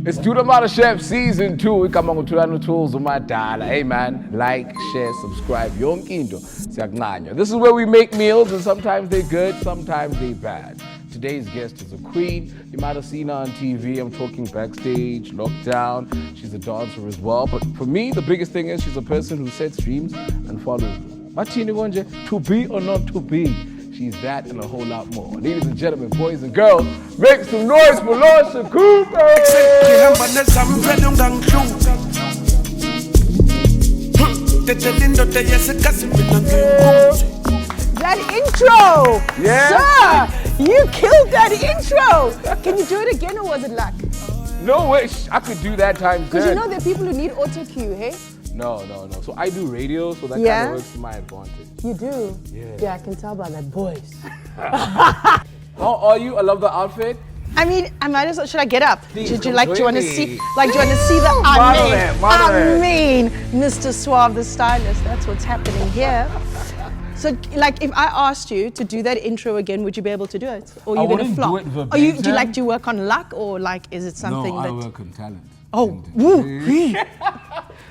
It's Dlamini Chef Season 2. Ikama ngutulana Tulz umadala. Hey man, like, share, subscribe. Yonke into siyakuncanywa. This is where we make meals and sometimes they're good, sometimes they're bad. Today's guest is a queen. You might have seen her on TV. I'm talking backstage, lockdown. She's a dancer as well. But for me, the biggest thing is she's a person who sets dreams and follows them. Matini Gonje, to be or not to be. She's that and a whole lot more. Ladies and gentlemen, boys and girls, make some noise for Lorcia Cooper! That intro! Yeah! Sir, you killed that intro! Can you do it again or was it luck? No wish. I could do that times 10. Because you know there are people who need auto cue, hey? No. So I do radio, so that kind of works to my advantage. You do? Yeah. I can tell by that voice. How are you? I love the outfit. I mean, I might as well, should I get up? Please, Do you come want to join see, me. do you want to see the, Model it. Mr. Suave, the stylist, that's what's happening here. So, like, if I asked you to do that intro again, would you be able to do it? Or are you going to flop? Do it verbatim. Or do you like to work on luck, or like, is it something No, that... I work on talent. Oh, woo.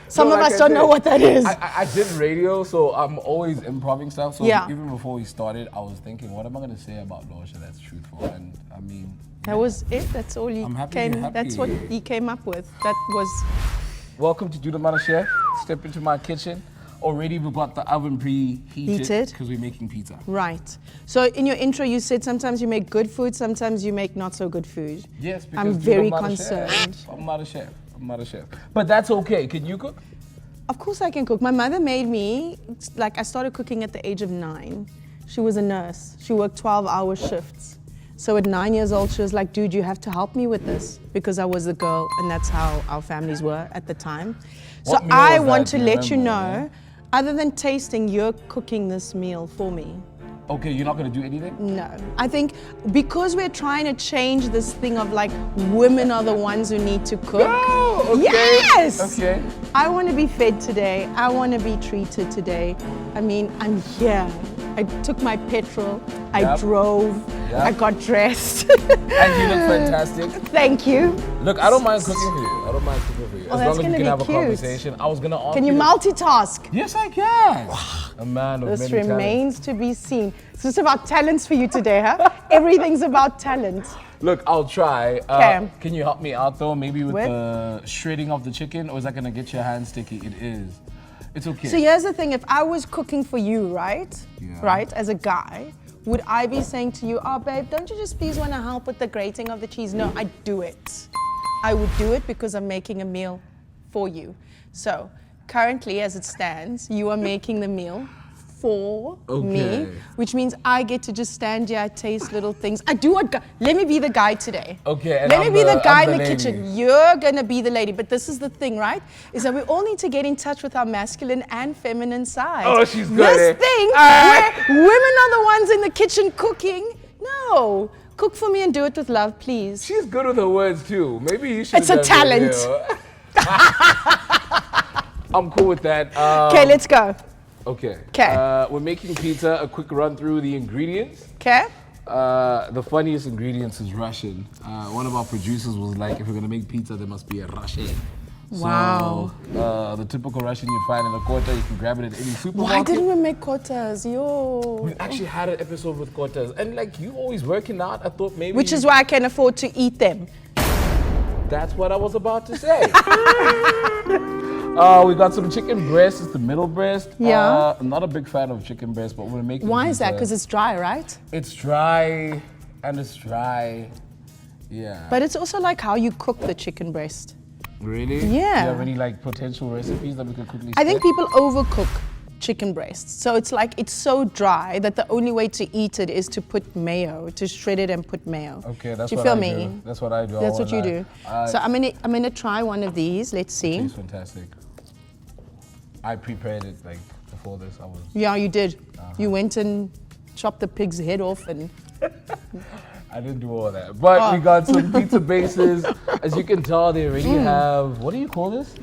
Some of us don't know what that is. I did radio, so I'm always improving stuff. So Yeah. even before we started, I was thinking, what am I going to say about Lorcia that's truthful? And I mean... That was it. That's all he I'm happy came. you're happy. That's what he came up with. That was. Welcome to Dlamini Chef. Step into my kitchen. Already we've got the oven preheated because we're making pizza. Right. So in your intro, you said sometimes you make good food, sometimes you make not so good food. Yes, because I'm very not a concerned. chef. I'm not a chef. But that's okay. Can you cook? Of course I can cook. My mother made me, like I started cooking at the age of 9. She was a nurse. She worked 12-hour shifts. So at 9 years old, she was like, dude, you have to help me with this, because I was the girl and that's how our families were at the time. So What meal I was want that? to Do you let you remember? know, other than tasting, you're cooking this meal for me. Okay, you're not going to do anything? No. I think because we're trying to change this thing of like women are the ones who need to cook. No, okay. Yes! Okay. I want to be fed today. I want to be treated today. I mean, I'm here. I took my petrol. I drove. Yep. I got dressed. And you look fantastic. Thank you. Look, I don't mind cooking for you. As that's long as we gonna can be have a cute. conversation. I was going to ask Can you multitask? Yes, I can. A man of This many talents. remains to be seen. It's just about talents for you today, huh? Everything's about talent. Look, I'll try. Okay. Can you help me out though? Maybe with With? the shredding of the chicken, or is that gonna get your hands sticky? It is. It's okay. So here's the thing, if I was cooking for you, right? Yeah. Right, as a guy, would I be saying to you, oh babe, don't you just please want to help with the grating of the cheese? No, I'd do it. I would do it because I'm making a meal for you. So currently, as it stands, you are making the meal for me, which means I get to just stand here, I taste little things. I do what, let me be the guy today. Okay, and let me be the guy I'm in the lady. kitchen. You're gonna be the lady, but this is the thing, right? Is that we all need to get in touch with our masculine and feminine sides. Oh, she's good. This thing where women are the ones in the kitchen cooking. No, cook for me and do it with love, please. She's good with her words too. Maybe you should. It's a talent. I'm cool with that. Okay, let's go. Okay. 'Kay. We're making pizza. A quick run through the ingredients. Okay. The funniest ingredients is Russian. One of our producers was like, if we're gonna make pizza, there must be a Russian. Wow. So, the typical Russian you'd find in a quarter, you can grab it at any supermarket. Why didn't we make kotas? Yo. We actually had an episode with quarters, and like you always working out, I thought maybe. Which is why I can afford to eat them. That's what I was about to say. We got some chicken breast. It's the middle breast. Yeah. I'm not a big fan of chicken breast, but we're making. Why is that? pizza. Because it's dry, right? It's dry, and it's dry. Yeah. But it's also like how you cook the chicken breast. Really? Yeah. Do you have any like potential recipes that we could quickly? I think split? people overcook chicken breasts. So it's like, it's so dry that the only way to eat it is to put mayo, to shred it and put mayo. Okay, that's do you what feel I me? do. That's what I do. That's what you do. So I'm gonna try one of these. Let's see. It's fantastic. I prepared it like before this. I was. Yeah, you did. You went and chopped the pig's head off and. I didn't do all that, but we got some pizza bases. As you can tell, they already have. What do you call this?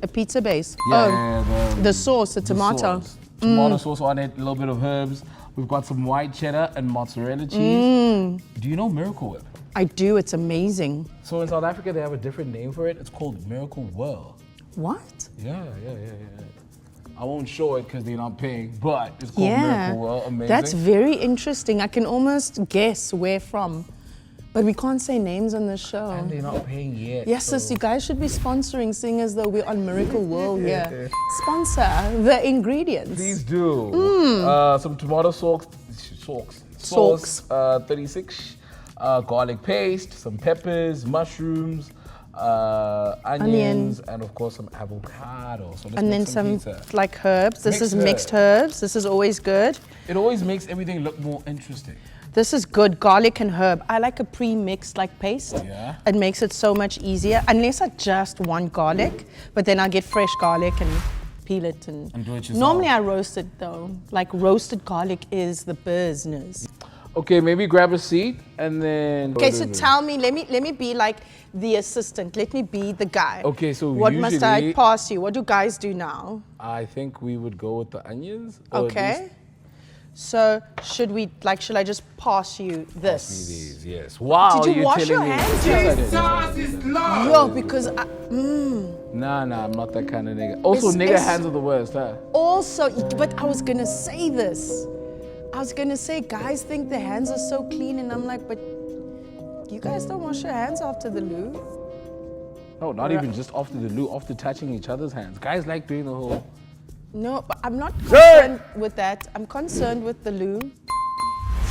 A pizza base. Yeah, the sauce, the tomato. Sauce. Tomato sauce on it, a little bit of herbs. We've got some white cheddar and mozzarella cheese. Do you know Miracle Whip? I do, it's amazing. So in South Africa, they have a different name for it. It's called Miracle Whirl. What? Yeah. I won't show it because they're not paying, but it's called Miracle Whirl. Amazing. That's very interesting. I can almost guess where from, but we can't say names on this show. And they're not paying yet. Yes, so. sis, you guys should be sponsoring, seeing as though we're on Miracle Whirl here. Sponsor the ingredients. Please do. Some tomato sauce, 36, garlic paste, some peppers, mushrooms, onions, and of course some avocado. So and then some pizza. like herbs. This is mixed herbs. This is always good. It always makes everything look more interesting. This is good, garlic and herb. I like a pre-mixed like paste. Yeah. It makes it so much easier, unless I just want garlic, but then I get fresh garlic and peel it and do it yourself. Normally I roast it though. Like roasted garlic is the business. Okay, maybe grab a seat and then. Okay, so tell me, let me be like the assistant. Let me be the guy. Okay, so what must I usually- pass you? What do guys do now? I think we would go with the onions. or at Okay. least So should I just pass you this? these, yes. Wow. Did you you're wash your telling me- hands? Yes, I did. Yo, because Nah, I'm not that kind of nigga. Also, nigga hands are the worst, huh? also, but I was gonna say this. I was gonna say, guys think their hands are so clean, and I'm like, but you guys don't wash your hands after the loo. No, not even just after the loo, after touching each other's hands. Guys like doing the whole. No, but I'm not concerned with that. I'm concerned with the loo.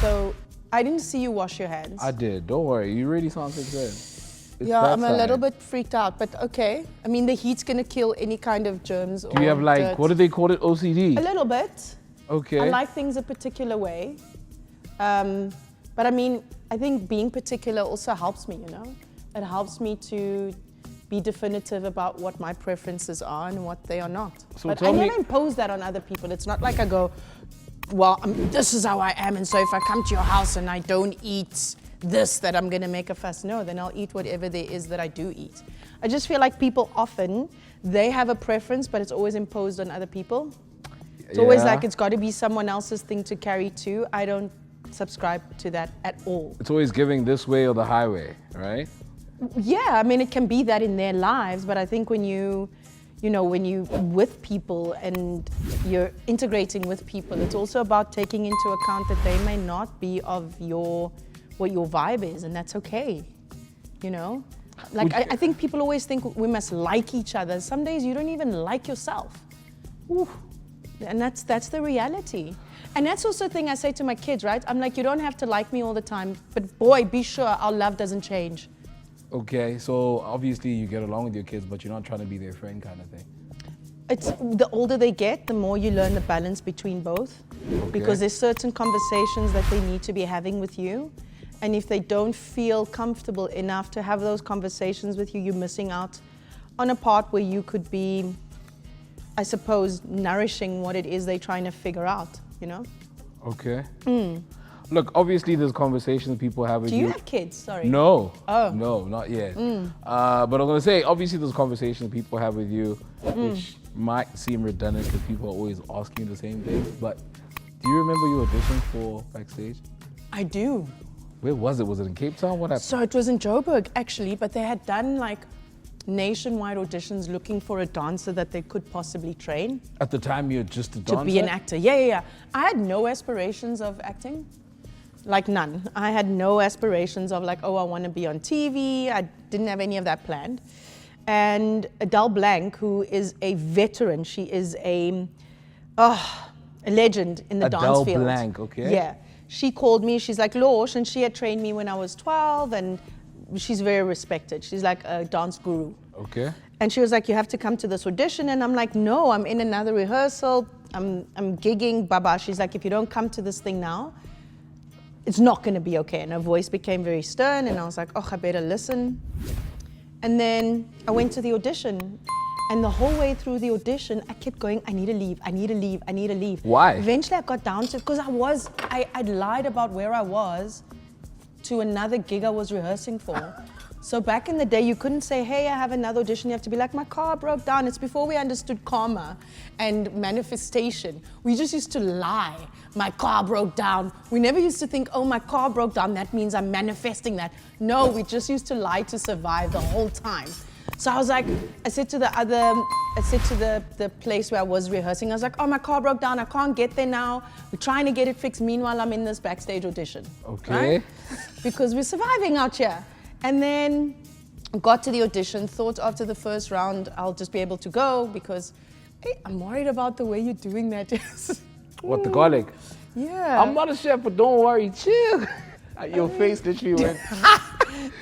So I didn't see you wash your hands. I did. Don't worry. You really sound so good. It's Yeah, that I'm a little side. bit freaked out, but okay. I mean, the heat's gonna kill any kind of germs. Do you have like, what do they call it? OCD? A little bit. Okay. I like things a particular way. But I mean, I think being particular also helps me, you know? It helps me to be definitive about what my preferences are and what they are not. So but tell I me- never impose that on other people. It's not like I go, well, this is how I am, and so if I come to your house and I don't eat this, that I'm gonna make a fuss. No, then I'll eat whatever there is that I do eat. I just feel like people often, they have a preference, but it's always imposed on other people. It's always Yeah. like it's got to be someone else's thing to carry too. I don't subscribe to that at all. It's always giving this way or the highway, right? Yeah, I mean, it can be that in their lives, but I think when when you with people and you're integrating with people, it's also about taking into account that they may not be of what your vibe is, and that's okay. You know, like I think people always think we must like each other. Some days you don't even like yourself. Ooh. And that's the reality. And that's also the thing I say to my kids, right? I'm like, you don't have to like me all the time, but boy, be sure our love doesn't change. Okay, so obviously you get along with your kids, but you're not trying to be their friend kind of thing. It's the older they get, the more you learn the balance between both. Because there's certain conversations that they need to be having with you. And if they don't feel comfortable enough to have those conversations with you, you're missing out on a part where you could be, I suppose, nourishing what it is they're trying to figure out, you know? Okay. Look, obviously there's conversations people have with Do you have kids? Sorry. No. Oh. No, not yet. But I'm going to say, obviously there's conversations people have with you, which might seem redundant because people are always asking the same thing. But do you remember your audition for Backstage? I do. Where was it? Was it in Cape Town? What happened? So it was in Joburg, actually, but they had done like nationwide auditions looking for a dancer that they could possibly train At the time, you're just a dancer? to be an actor. Yeah. I had no aspirations of acting. Like none. I had no aspirations of like, oh, I want to be on TV. I didn't have any of that planned. And Adele Blank, who is a veteran, she is a legend in the dance Adele field. Blank, okay. Yeah. She called me, she's like, Lorcia, and she had trained me when I was 12, and she's very respected. She's like a dance guru. Okay. And she was like, you have to come to this audition. And I'm like, no, I'm in another rehearsal. I'm gigging, baba. She's like, if you don't come to this thing now, it's not going to be okay. And her voice became very stern. And I was like, oh, I better listen. And then I went to the audition. And the whole way through the audition, I kept going, I need to leave, I need to leave, I need to leave. Why? Eventually I got down to, because I'd lied about where I was to another gig I was rehearsing for. So back in the day, you couldn't say, hey, I have another audition. You have to be like, my car broke down. It's before we understood karma and manifestation. We just used to lie. My car broke down. We never used to think, oh, my car broke down. That means I'm manifesting that. No, we just used to lie to survive the whole time. So I was like, I said to the place where I was rehearsing, I was like, oh, my car broke down. I can't get there now. We're trying to get it fixed. Meanwhile, I'm in this backstage audition. Okay. Right? Because we're surviving out here. And then got to the audition, thought after the first round, I'll just be able to go because hey, I'm worried about the way you're doing that. What, the garlic? Yeah. I'm not a chef, but don't worry, chill. Your face literally went...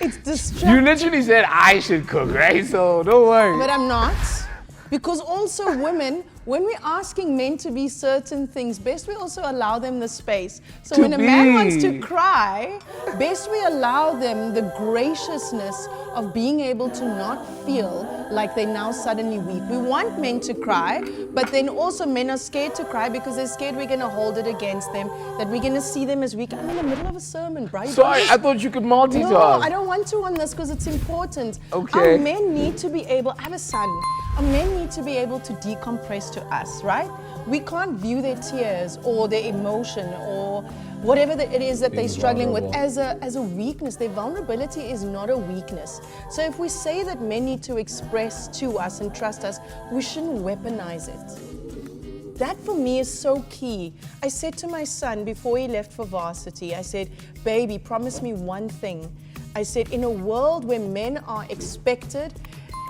It's distracting. You literally said I should cook, right? So don't worry. But I'm not. Because also women, when we're asking men to be certain things, best we also allow them the space. So when a man wants to cry, best we allow them the graciousness of being able to not feel like they're now suddenly weak. We want men to cry, but then also men are scared to cry because they're scared we're going to hold it against them, that we're going to see them as weak. I'm in the middle of a sermon, right? Sorry, I thought you could multitask. No, I don't want to on this because it's important. Okay. Our men need to be able, I have a son, our men need to be able to decompress to us, right? We can't view their tears or their emotion or whatever it is that they're struggling with as a weakness. Their vulnerability is not a weakness. So if we say that men need to express to us and trust us, we shouldn't weaponize it. That for me is so key. I said to my son before he left for varsity, I said, baby, promise me one thing. I said, in a world where men are expected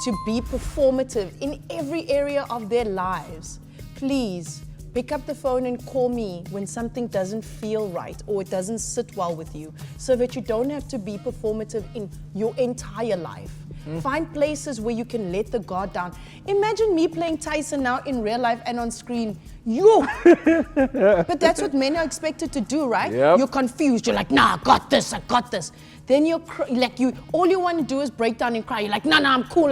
to be performative in every area of their lives, please pick up the phone and call me when something doesn't feel right or it doesn't sit well with you, so that you don't have to be performative in your entire life. Find places where you can let the guard down. Imagine me playing Tyson now in real life and on screen. But that's what men are expected to do, right? Yep. You're confused. You're like, nah, I got this. Then all you want to do is break down and cry. You're like, nah, I'm cool.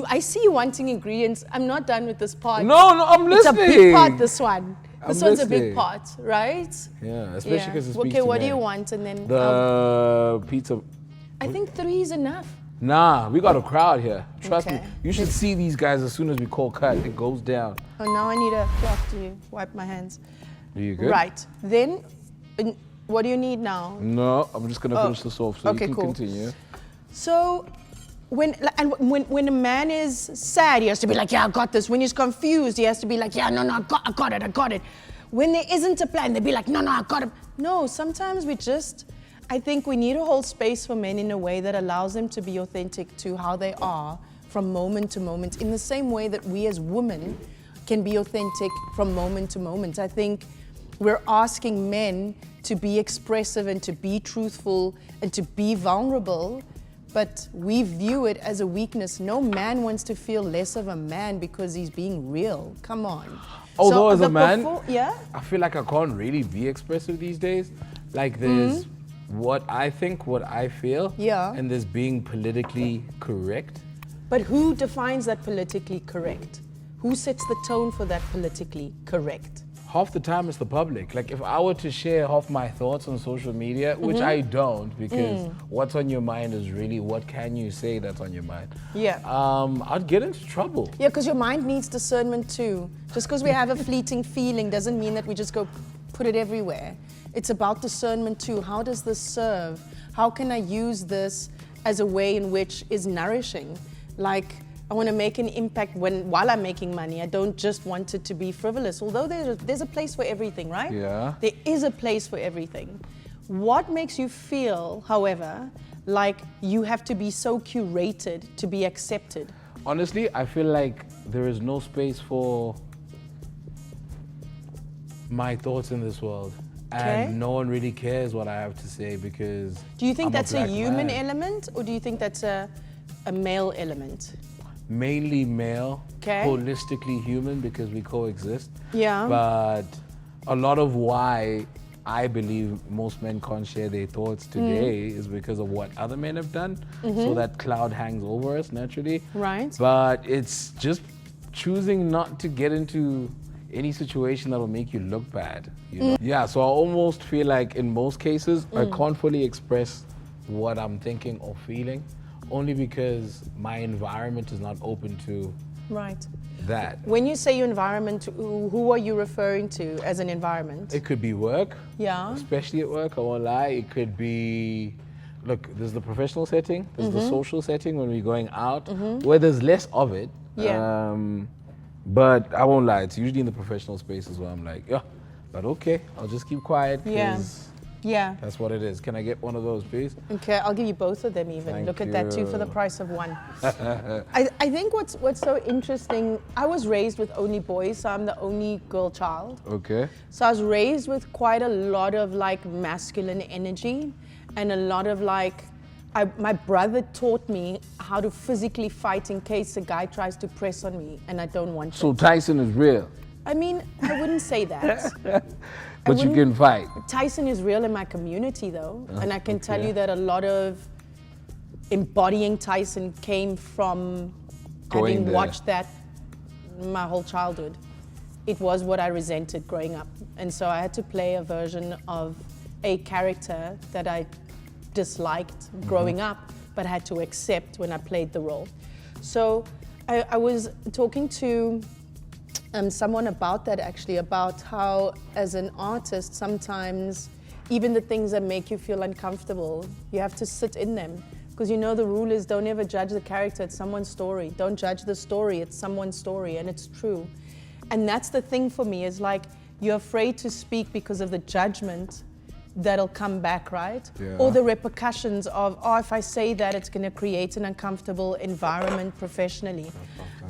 I see you wanting ingredients. I'm not done with this part. No, I'm listening. It's a big part, this one. This one's a big listening. part, right? Yeah, especially because it speaks Okay, to what do men. you want? And then The pizza. I think 3 is enough. Nah, we got a crowd here. Trust me. Okay. You should see these guys as soon as we call cut. It goes down. Oh, now I need a cloth to wipe my hands. Are you good? Right. Then, what do you need now? No, I'm just gonna finish this off so okay, you can cool. continue. So, when a man is sad, he has to be like, yeah, I got this. When he's confused, he has to be like, yeah, no, I got it. When there isn't a plan, they'll be like, no, I got it. No, sometimes I think we need to hold space for men in a way that allows them to be authentic to how they are from moment to moment, in the same way that we as women can be authentic from moment to moment. I think we're asking men to be expressive and to be truthful and to be vulnerable, but we view it as a weakness. No man wants to feel less of a man because he's being real. Come on. Although as a man, I feel like I can't really be expressive these days. Like there's what I think, what I feel, and there's being politically correct. But who defines that politically correct? Who sets the tone for that politically correct? Half the time it's the public. Like if I were to share half my thoughts on social media, which I don't, because what's on your mind is really what can you say that's on your mind. Yeah. I'd get into trouble. Yeah, because your mind needs discernment too. Just because we have a fleeting feeling doesn't mean that we just go put it everywhere. It's about discernment too. How does this serve? How can I use this as a way in which is nourishing? Like, I want to make an impact while I'm making money. I don't just want it to be frivolous, although there's a place for everything, right? Yeah. There is a place for everything. What makes you feel, however, like you have to be so curated to be accepted? Honestly, I feel like there is no space for my thoughts in this world. And no one really cares what I have to say because do you think that's a human man. element, or do you think that's a male element? Mainly male, holistically human because we coexist. Yeah. But a lot of why I believe most men can't share their thoughts today is because of what other men have done. So that cloud hangs over us naturally. Right. But it's just choosing not to get into any situation that'll make you look bad. You know? Yeah, so I almost feel like in most cases, I can't fully express what I'm thinking or feeling, only because my environment is not open to Right. that. When you say your environment, who are you referring to as an environment? It could be work, Yeah. especially at work, I won't lie. It could be, look, there's the professional setting, there's the social setting when we're going out, where there's less of it. Yeah. But I won't lie, it's usually in the professional spaces where I'm like, yeah, but okay, I'll just keep quiet Yeah. because Yeah. that's what it is. Can I get one of those, please? Okay, I'll give you both of them even. Thank Look at that, two for the you. price of one. I think what's so interesting, I was raised with only boys, so I'm the only girl child. Okay. So I was raised with quite a lot of like masculine energy and a lot of like, my brother taught me how to physically fight in case a guy tries to press on me and I don't want to. So Tyson is real, I mean, I wouldn't say that. but you can fight. Tyson is real in my community though, and I can tell okay. you that a lot of embodying Tyson came from Going having there. watched that my whole childhood. It was what I resented growing up, and so I had to play a version of a character that I disliked growing up, but had to accept when I played the role. So I was talking to someone about that actually, about how as an artist sometimes even the things that make you feel uncomfortable, you have to sit in them, because you know the rule is don't ever judge the character, it's someone's story. Don't judge the story, it's someone's story, and it's true. And that's the thing for me, is like you're afraid to speak because of the judgment that'll come back, right? Yeah. Or the repercussions of, oh, if I say that, it's going to create an uncomfortable environment professionally.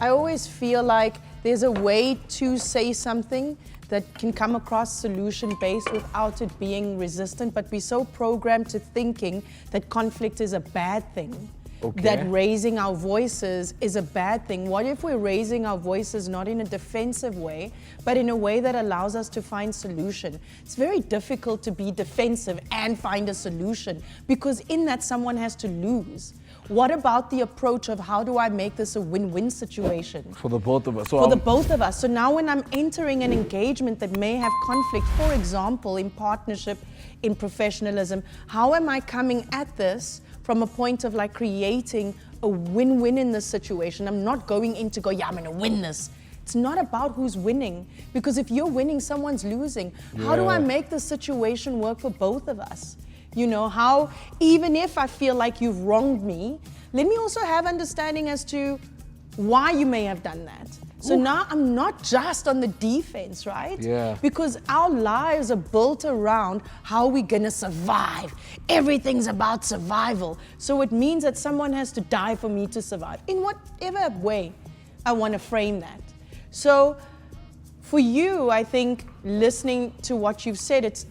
I always feel like there's a way to say something that can come across solution-based without it being resistant, but we're so programmed to thinking that conflict is a bad thing. Okay. That raising our voices is a bad thing. What if we're raising our voices not in a defensive way, but in a way that allows us to find solution? It's very difficult to be defensive and find a solution, because in that someone has to lose. What about the approach of how do I make this a win-win situation? For the both of us. So For the both of us. So now when I'm entering an engagement that may have conflict, for example, in partnership, in professionalism, how am I coming at this from a point of like creating a win-win in this situation? I'm not going in to go, yeah, I'm gonna win this. It's not about who's winning, because if you're winning, someone's losing. How do I Yeah. make the situation work for both of us? You know, how, even if I feel like you've wronged me, let me also have understanding as to why you may have done that. So now I'm not just on the defense, right? Yeah. Because our lives are built around how we're gonna survive. Everything's about survival. So it means that someone has to die for me to survive, in whatever way I wanna frame that. So for you, I think listening to what you've said, it's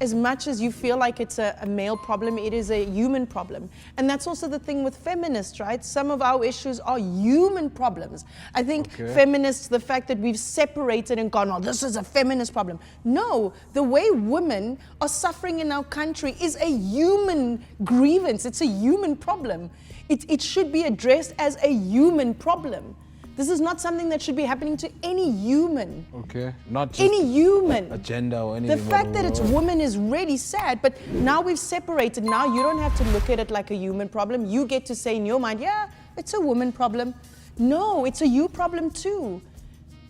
as much as you feel like it's a male problem, it is a human problem. And that's also the thing with feminists, right? Some of our issues are human problems. I think feminists, the fact that we've separated and gone, oh, this is a feminist problem. No, the way women are suffering in our country is a human grievance. It's a human problem. It should be addressed as a human problem. This is not something that should be happening to any human. Okay. Not just Any human. agenda or anything. The fact that it's women is really sad, but now we've separated. Now you don't have to look at it like a human problem. You get to say in your mind, yeah, it's a woman problem. No, it's a you problem too.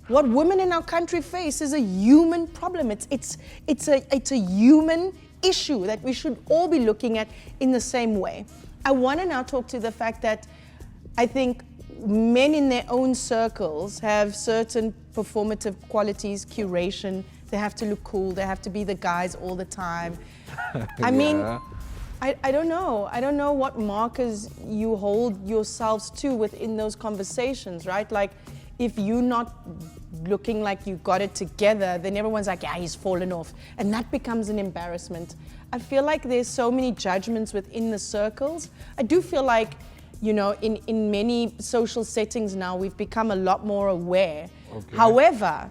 What women in our country face is a human problem. It's a human issue that we should all be looking at in the same way. I want to now talk to the fact that I think men in their own circles have certain performative qualities, curation. They have to look cool. They have to be the guys all the time. I mean, I don't know. I don't know what markers you hold yourselves to within those conversations, right? Like, if you're not looking like you got it together, then everyone's like, yeah, he's fallen off. And that becomes an embarrassment. I feel like there's so many judgments within the circles. I do feel like, you know, in many social settings now, we've become a lot more aware. Okay. However,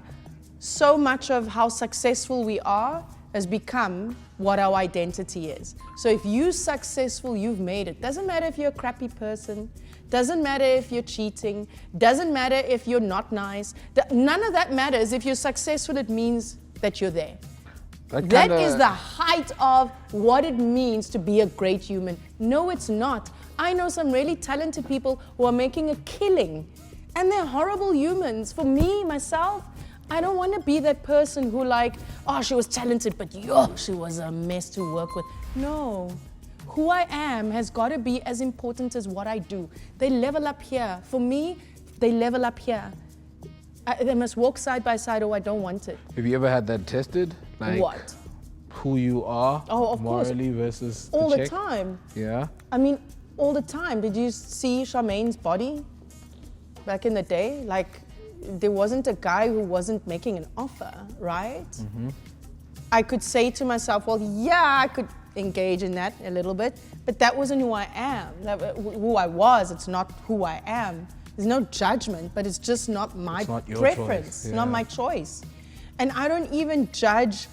so much of how successful we are has become what our identity is. So if you're successful, you've made it. Doesn't matter if you're a crappy person, doesn't matter if you're cheating, doesn't matter if you're not nice. None of that matters. If you're successful, it means that you're there. That is the height of what it means to be a great human. No, it's not. I know some really talented people who are making a killing, and they're horrible humans. For me, myself, I don't want to be that person who like, oh, she was talented, but she was a mess to work with. No. Who I am has got to be as important as what I do. They level up here. For me, they level up here. They must walk side by side or I don't want it. Have you ever had that tested? Like what? Who you are of morally course. versus all the the chick? time. Yeah? I mean, all the time. Did you see Charmaine's body back in the day? Like, there wasn't a guy who wasn't making an offer, right? Mm-hmm. I could say to myself, well, yeah, I could engage in that a little bit, but that wasn't who I am. Who I was, it's not who I am. There's no judgment, but it's just not my preference, not my choice. And I don't even judge.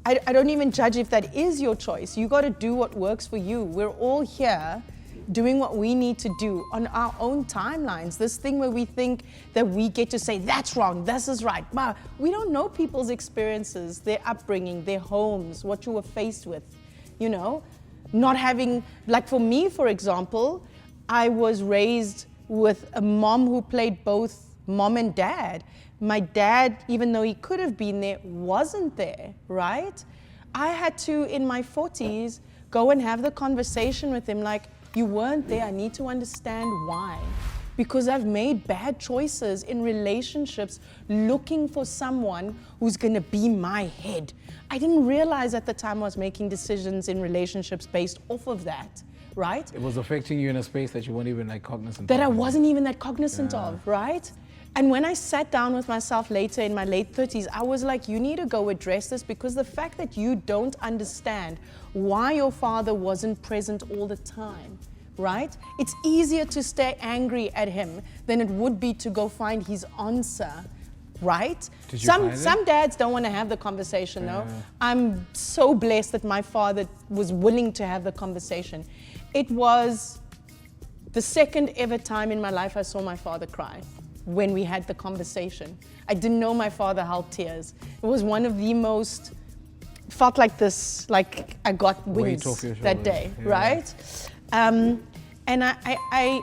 I don't even judge if that is your choice. You got to do what works for you. We're all here doing what we need to do on our own timelines. This thing where we think that we get to say, that's wrong, this is right. But we don't know people's experiences, their upbringing, their homes, what you were faced with, you know? Not having, like for me, for example, I was raised with a mom who played both mom and dad. My dad, even though he could have been there, wasn't there, right? I had to, in my 40s, go and have the conversation with him like, you weren't there, I need to understand why. Because I've made bad choices in relationships looking for someone who's gonna be my head. I didn't realize at the time I was making decisions in relationships based off of that, right? It was affecting you in a space that you weren't even like cognizant that of. I wasn't even that cognizant of, right? And when I sat down with myself later in my late 30s, I was like, you need to go address this because the fact that you don't understand why your father wasn't present all the time, right? It's easier to stay angry at him than it would be to go find his answer, right? Did you find it? Some dads don't want to have the conversation, though. I'm so blessed that my father was willing to have the conversation. It was the second ever time in my life I saw my father cry. When we had the conversation. I didn't know my father held tears. It was one of the most, felt like this, like I got wings that day, right? And I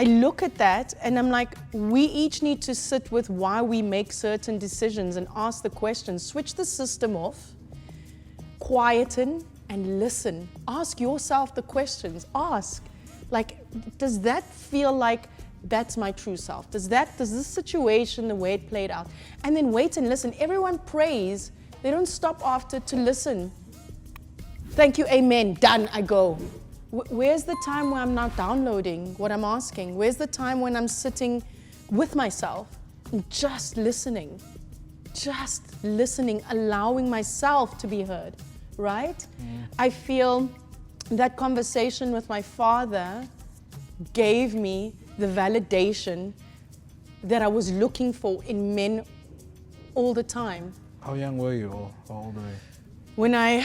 look at that and I'm like, we each need to sit with why we make certain decisions and ask the questions, switch the system off, quieten and listen. Ask yourself the questions, ask, like, does that feel like that's my true self? Does this situation, the way it played out? And then wait and listen. Everyone prays. They don't stop after to listen. Thank you, amen, done, I go. Where's the time where I'm not downloading what I'm asking? Where's the time when I'm sitting with myself and just listening, allowing myself to be heard, right? I feel that conversation with my father gave me the validation that I was looking for in men all the time. How young were you, or how old were you? When I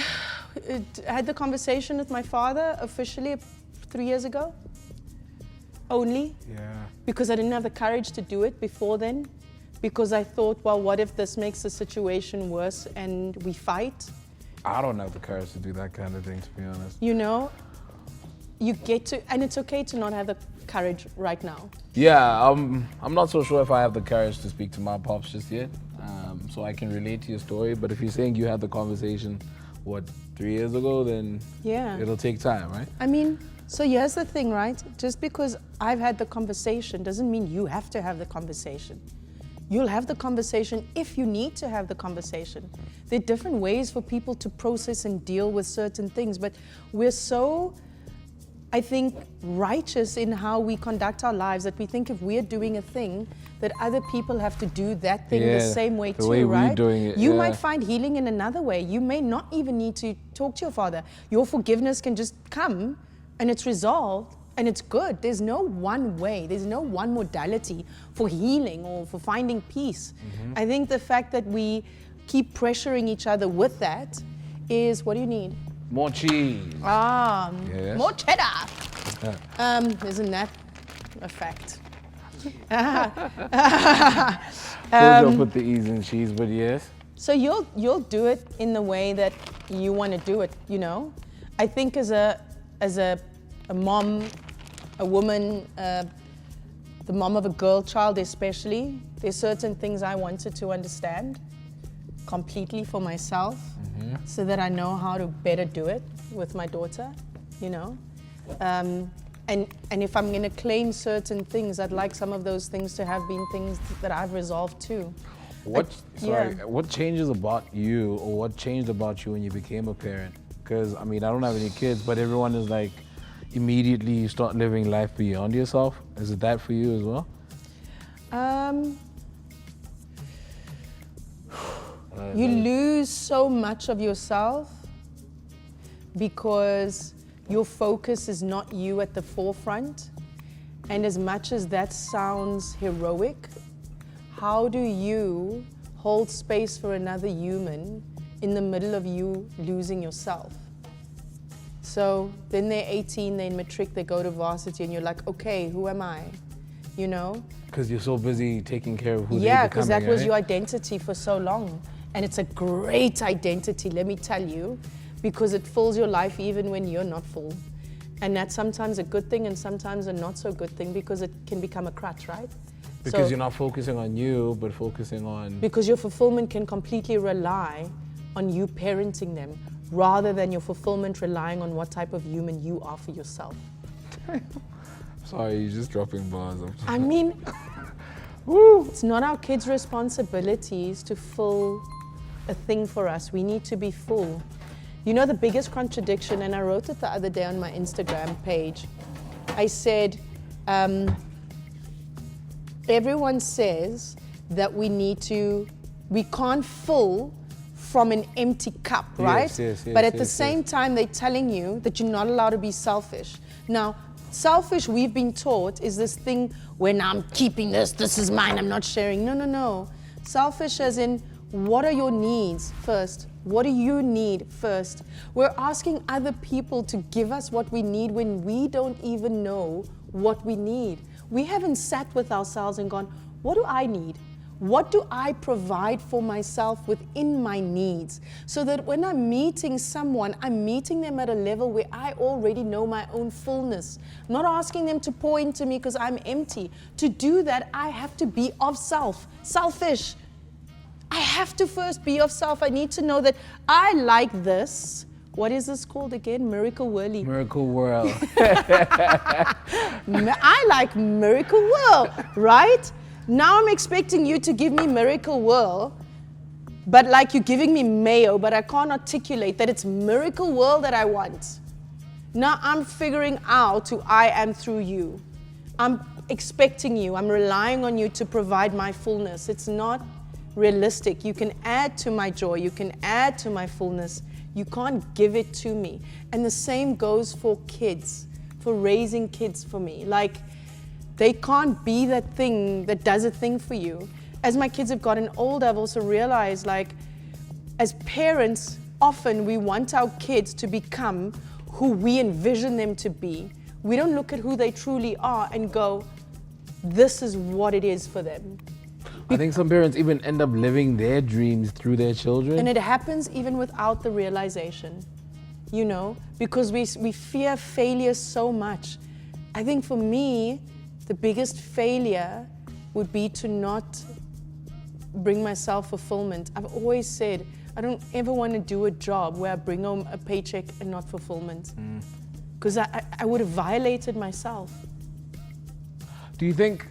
had the conversation with my father officially 3 years ago, only. Yeah. Because I didn't have the courage to do it before then. Because I thought, well, what if this makes the situation worse and we fight? I don't have the courage to do that kind of thing, to be honest. You know, you get to, and it's okay to not have the courage right now. Yeah, I'm not so sure if I have the courage to speak to my pops just yet, so I can relate to your story. But if you're saying you had the conversation, 3 years ago, then yeah, it'll take time, right? I mean, so here's the thing, right? Just because I've had the conversation doesn't mean you have to have the conversation. You'll have the conversation if you need to have the conversation. There are different ways for people to process and deal with certain things, but we're so, I think, righteous in how we conduct our lives that we think if we're doing a thing, that other people have to do that thing the same way too, way right? We're doing it, you might find healing in another way. You may not even need to talk to your father. Your forgiveness can just come and it's resolved and it's good. There's no one way. There's no one modality for healing or for finding peace. I think the fact that we keep pressuring each other with that is, what do you need? More cheese. Yes. More cheddar. Isn't that a fact? Told you I'll put the E's in cheese, but yes. So you'll do it in the way that you want to do it, you know. I think as a mom, a woman, the mom of a girl child especially, there's certain things I wanted to understand completely for myself, so that I know how to better do it with my daughter, you know. And if I'm going to claim certain things, I'd like some of those things to have been things that I've resolved too. What changes about you, or what changed about you when you became a parent? Because I mean, I don't have any kids, but everyone is like, immediately you start living life beyond yourself. Is it that for you as well? You lose so much of yourself because your focus is not you at the forefront. And as much as that sounds heroic, how do you hold space for another human in the middle of you losing yourself? So then they're 18, they're in matric, they go to varsity, and you're like, okay, who am I? You know? Because you're so busy taking care of who they're becoming. Yeah, because that was your identity for so long. And it's a great identity, let me tell you, because it fills your life even when you're not full. And that's sometimes a good thing and sometimes a not so good thing, because it can become a crutch, right? Because you're not focusing on you, but focusing on... Because your fulfillment can completely rely on you parenting them, rather than your fulfillment relying on what type of human you are for yourself. Sorry, you're just dropping bars. I mean, it's not our kids' responsibilities to fill a thing for us. We need to be full. You know the biggest contradiction, and I wrote it the other day on my Instagram page. I said, everyone says that we can't fill from an empty cup, right? Yes, but at the same time, they're telling you that you're not allowed to be selfish. Now, selfish, we've been taught, is this thing when I'm keeping this is mine, I'm not sharing. No. Selfish as in, what are your needs first? What do you need first? We're asking other people to give us what we need when we don't even know what we need. We haven't sat with ourselves and gone, what do I need? What do I provide for myself within my needs? So that when I'm meeting someone, I'm meeting them at a level where I already know my own fullness. I'm not asking them to pour into me because I'm empty. To do that, I have to be of self, selfish. I have to first be of self. I need to know that I like this. What is this called again? Miracle Whirly. Miracle Whirl. I like Miracle Whirl, right? Now I'm expecting you to give me Miracle Whirl, but like you're giving me mayo, but I can't articulate that it's Miracle Whirl that I want. Now I'm figuring out who I am through you. I'm expecting you, I'm relying on you to provide my fullness. It's not realistic. You can add to my joy, you can add to my fullness. You can't give it to me. And the same goes for kids, for raising kids for me. Like, they can't be that thing that does a thing for you. As my kids have gotten older, I've also realized, like, as parents, often we want our kids to become who we envision them to be. We don't look at who they truly are and go, this is what it is for them. I think some parents even end up living their dreams through their children. And it happens even without the realization, you know, because we fear failure so much. I think for me, the biggest failure would be to not bring myself fulfillment. I've always said, I don't ever want to do a job where I bring home a paycheck and not fulfillment. Because I would have violated myself. Do you think,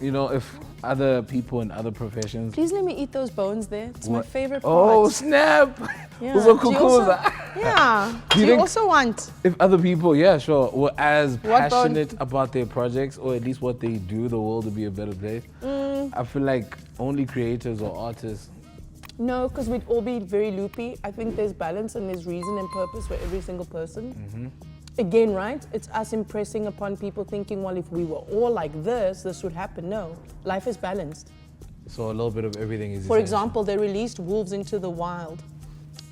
you know, if other people in other professions... Please let me eat those bones there. It's my favorite part. Oh, snap! Yeah. So Do you also want? If other people, yeah, sure, were as What passionate about their projects, or at least what they do, the world to be a better place, I feel like only creators or artists. No, because we'd all be very loopy. I think there's balance and there's reason and purpose for every single person. Again, right? It's us impressing upon people thinking, well, if we were all like this would happen. No, life is balanced. So a little bit of everything is For essential. example, they released wolves into the wild.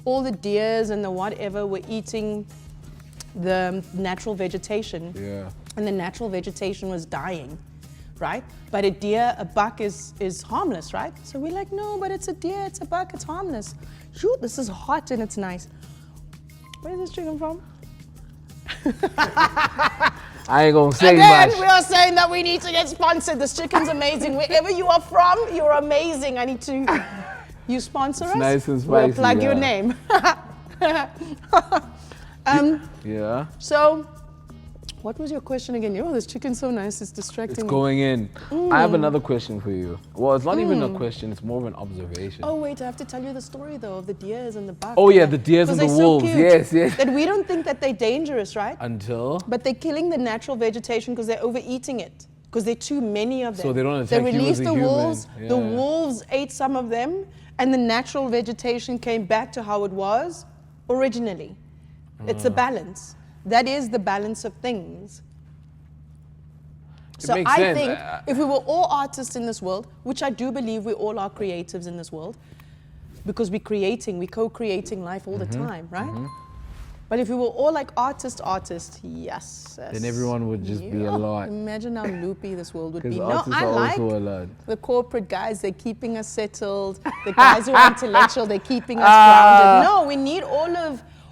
All the deers and the whatever were eating the natural vegetation. Yeah. And the natural vegetation was dying. right? But a deer, a buck is harmless, right? So we're like, no, but it's a deer, it's a buck, it's harmless. Shoot, this is hot and it's nice. Where is this chicken from? I ain't gonna say Again, much. we are saying that we need to get sponsored. This chicken's amazing. Wherever you are from, you're amazing. I need to, you sponsor us? Nice and We'll spicy, plug your yeah. name. Yeah. So, what was your question again? Oh, this chicken's so nice, it's distracting It's me. going in. I have another question for you. Well, it's not even a question, it's more of an observation. Oh wait, I have to tell you the story though of the deers and the buck. Oh, yeah, the deers and the 'Cause they're so wolves. cute Yes, yes. That we don't think that they're dangerous, right? Until? But they're killing the natural vegetation because they're overeating it. Because there are too many of them. So they don't They attack you released as a the human. wolves. Yeah. The wolves ate some of them, and the natural vegetation came back to how it was originally. It's a balance. That is the balance of things. So makes I sense. think if we were all artists in this world, which I do believe we all are creatives in this world, because we're co-creating life all the time, right? But if we were all like artists, yes. Then everyone would just be a lot. Imagine how loopy this world would be. Because No, artists I are like also a lot. the corporate guys. They're keeping us settled. The guys who are intellectual, they're keeping us grounded. No, we need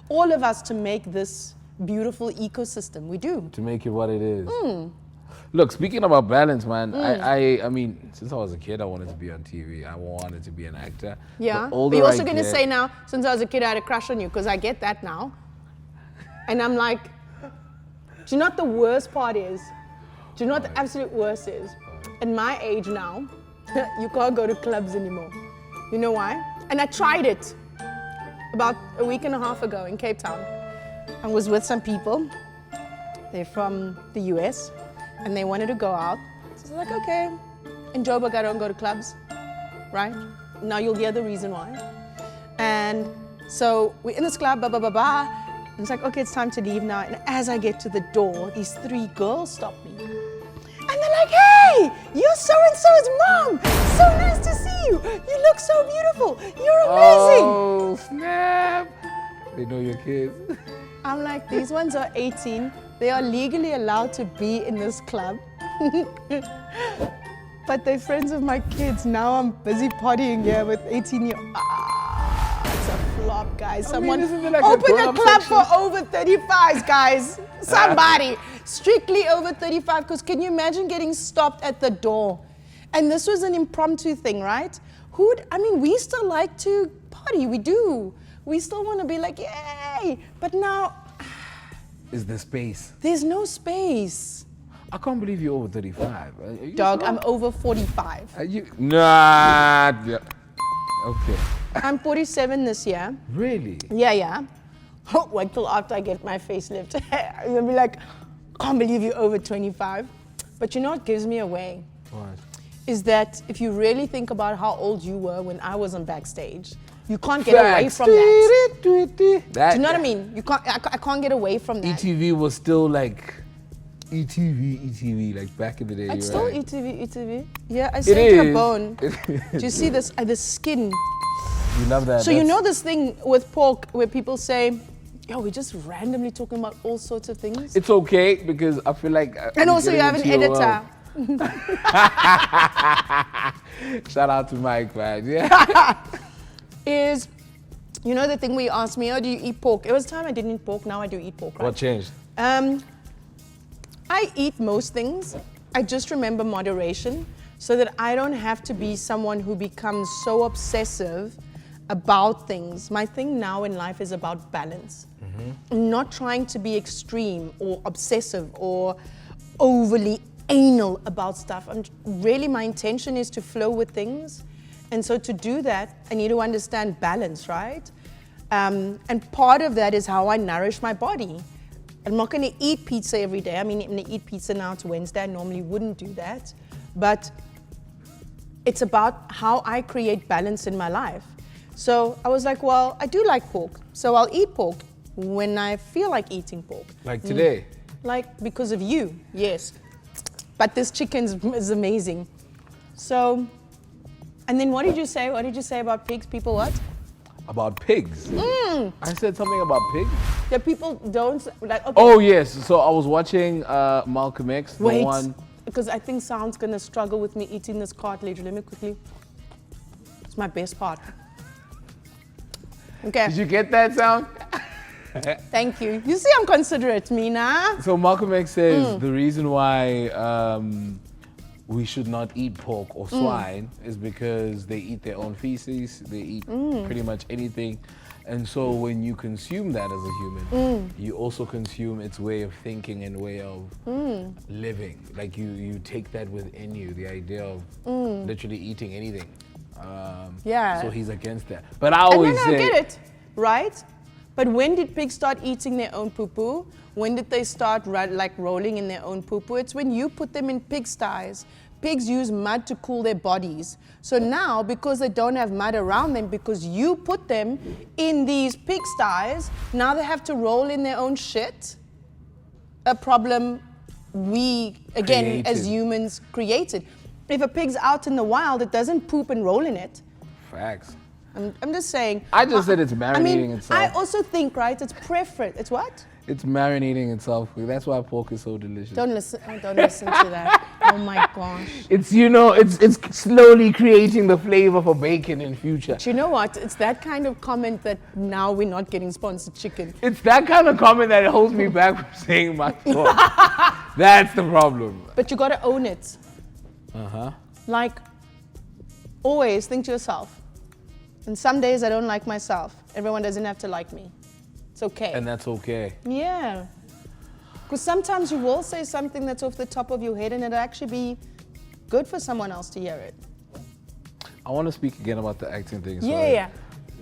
all of us to make this beautiful ecosystem. We do. To make it what it is. Look, speaking about balance, man, I mean, since I was a kid, I wanted to be on TV. I wanted to be an actor. Yeah. The older But you're I also going to get- say now, since I was a kid, I had a crush on you, because I get that now. And I'm like, do you know what the worst part is? Do you know what the absolute worst is? At my age now, you can't go to clubs anymore. You know why? And I tried it about a week and a half ago in Cape Town. I was with some people. They're from the US, and they wanted to go out. So I was like, okay, in Joburg I don't go to clubs, right? Now you'll hear the reason why. And so we're in this club, blah, blah, blah, blah. And it's like, okay, it's time to leave now. And as I get to the door, these 3 girls stop me. And they're like, hey, you're so-and-so's mom. So nice to see you. You look so beautiful. You're amazing. Oh, snap. They know your kids. I'm like, these ones are 18. They are legally allowed to be in this club. But they're friends of my kids. Now I'm busy partying here with 18-year-olds. It's a flop, guys. Someone isn't there like a open a grown-up club section? for over 35s, guys. Somebody. Strictly over 35, because can you imagine getting stopped at the door? And this was an impromptu thing, right? We still like to party. We do. We still want to be like, yay. But now, Is the space. there's no space. I can't believe you're over 35. Are you Dog, sure? I'm over 45. Are you? Nah. Yeah. Okay. I'm 47 this year. Really? Yeah. Wait till after I get my facelift. You'll be like, can't believe you're over 25. But you know what gives me away? What? Is that if you really think about how old you were when I was on backstage, you can't get away from that. Do you know what I mean? You can't. I can't get away from that. ETV was still like ETV, like back in the day. It's right? still ETV. Yeah, I It saved her is. bone. Do you see this? The skin. You love that. So you know this thing with pork where people say, yo, we're just randomly talking about all sorts of things? It's okay because I feel like. And also you have an editor. Shout out to Mike, man. Yeah. Is, you know the thing where you asked me, oh, do you eat pork? It was time I didn't eat pork, now I do eat pork, right? What changed? I eat most things. I just remember moderation so that I don't have to be someone who becomes so obsessive about things. My thing now in life is about balance. I'm not trying to be extreme or obsessive or overly anal about stuff. My intention is to flow with things. And so to do that, I need to understand balance, right? And part of that is how I nourish my body. I'm not going to eat pizza every day. I mean, I'm going to eat pizza now. It's Wednesday. I normally wouldn't do that. But it's about how I create balance in my life. So I was like, well, I do like pork. So I'll eat pork when I feel like eating pork. Like today? Like because of you, yes. But this chicken is amazing. So, and then what did you say? What did you say about pigs? People what? About pigs. I said something about pigs. That people don't like. Okay. Oh yes. So I was watching Malcolm X. The Wait. one. because I think sound's gonna struggle with me eating this cartilage. Let me quickly. It's my best part. Okay. Did you get that sound? Thank you. You see, I'm considerate, Mina. So Malcolm X says the reason why we should not eat pork or swine is because they eat their own feces, they eat pretty much anything. And so when you consume that as a human, you also consume its way of thinking and way of living. Like you take that within you, the idea of literally eating anything. Yeah. So he's against that. But I always say... I get it, right? But when did pigs start eating their own poo-poo? When did they start rolling in their own poo-poo? It's when you put them in pigsties. Pigs use mud to cool their bodies. So now, because they don't have mud around them, because you put them in these pigsties, now they have to roll in their own shit. A problem we, again, Created. as humans, created. If a pig's out in the wild, it doesn't poop and roll in it. Facts. I'm just saying. I just said it's marinating itself. I also think, right, it's preference. It's what? It's marinating itself. That's why pork is so delicious. Don't listen to that. Oh my gosh. It's, you know, it's slowly creating the flavor for bacon in future. But you know what? It's that kind of comment that now we're not getting sponsored chicken. It's that kind of comment that holds me back from saying my thought. That's the problem. But you gotta own it. Uh-huh. Like, always think to yourself, and some days I don't like myself. Everyone doesn't have to like me. It's okay. And that's okay. Yeah. Because sometimes you will say something that's off the top of your head and it'll actually be good for someone else to hear it. I want to speak again about the acting thing. Yeah.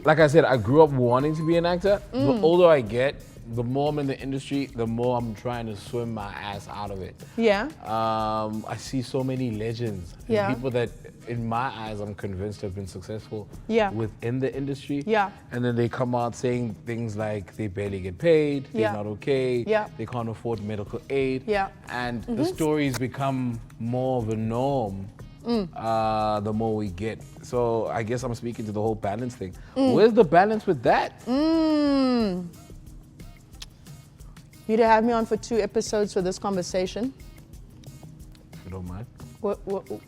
Like I said, I grew up wanting to be an actor. The older I get, the more I'm in the industry, the more I'm trying to swim my ass out of it. Yeah. I see so many legends. And Yeah. people that, in my eyes, I'm convinced have been successful Yeah. within the industry. Yeah. And then they come out saying things like they barely get paid, they're Yeah. not okay, Yeah. they can't afford medical aid. Yeah. And the stories become more of a norm the more we get. So I guess I'm speaking to the whole balance thing. Where's the balance with that? You'd have me on for 2 episodes for this conversation. If you don't mind.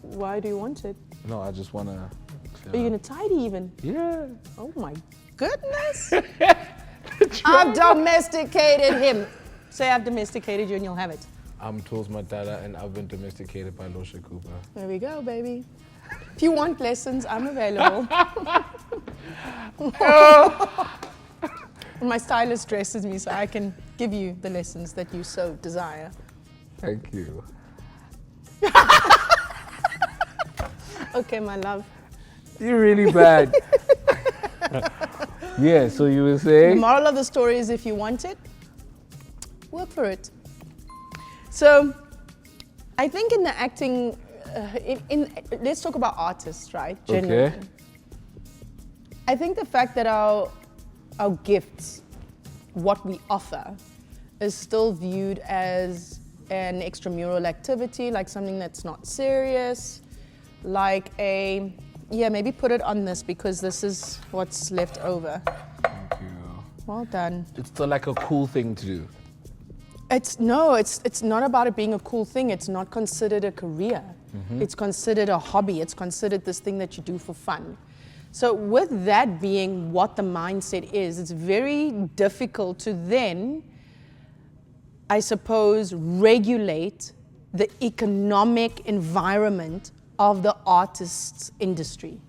Why do you want it? No, I just want to... Are you gonna tidy even? Yeah. Oh my goodness. I've domesticated him. Say I've domesticated you and you'll have it. I'm Tulz Matala and I've been domesticated by Lorcia Cooper. There we go, baby. If you want lessons, I'm available. My stylist dresses me so I can give you the lessons that you so desire. Thank you. Okay, my love. You're really bad. Yeah, so you were The saying? moral of the story is if you want it, work for it. So, I think in the acting, let's talk about artists, right? Generally. Okay. I think the fact that our gifts, what we offer, is still viewed as an extramural activity, like something that's not serious, like maybe put it on this because this is what's left over. Thank you. Well done. It's still like a cool thing to do. It's not about it being a cool thing. It's not considered a career. It's considered a hobby. It's considered this thing that you do for fun. So with that being what the mindset is, it's very difficult to then, I suppose, regulate the economic environment of the artist's industry.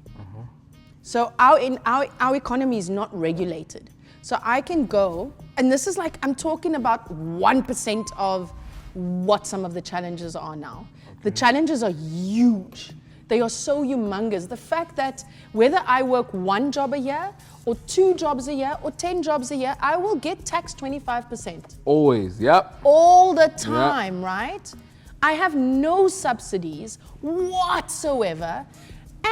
So our economy is not regulated. So I can go, and this is like, I'm talking about 1% of what some of the challenges are now. The challenges are huge. They are so humongous. The fact that whether I work 1 job a year, or 2 jobs a year, or 10 jobs a year, I will get taxed 25%. Always, yep. All the time, right? I have no subsidies whatsoever.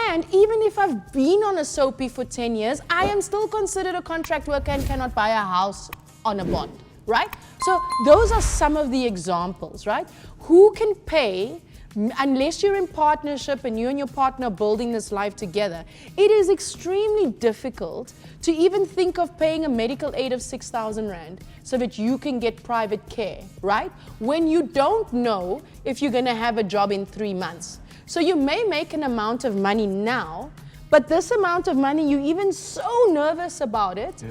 And even if I've been on a soapy for 10 years, I am still considered a contract worker and cannot buy a house on a bond, right? So those are some of the examples, right? Who can pay unless you're in partnership and you and your partner are building this life together, it is extremely difficult to even think of paying a medical aid of 6,000 Rand so that you can get private care, right? When you don't know if you're gonna have a job in 3 months. So you may make an amount of money now, but this amount of money, you're even so nervous about it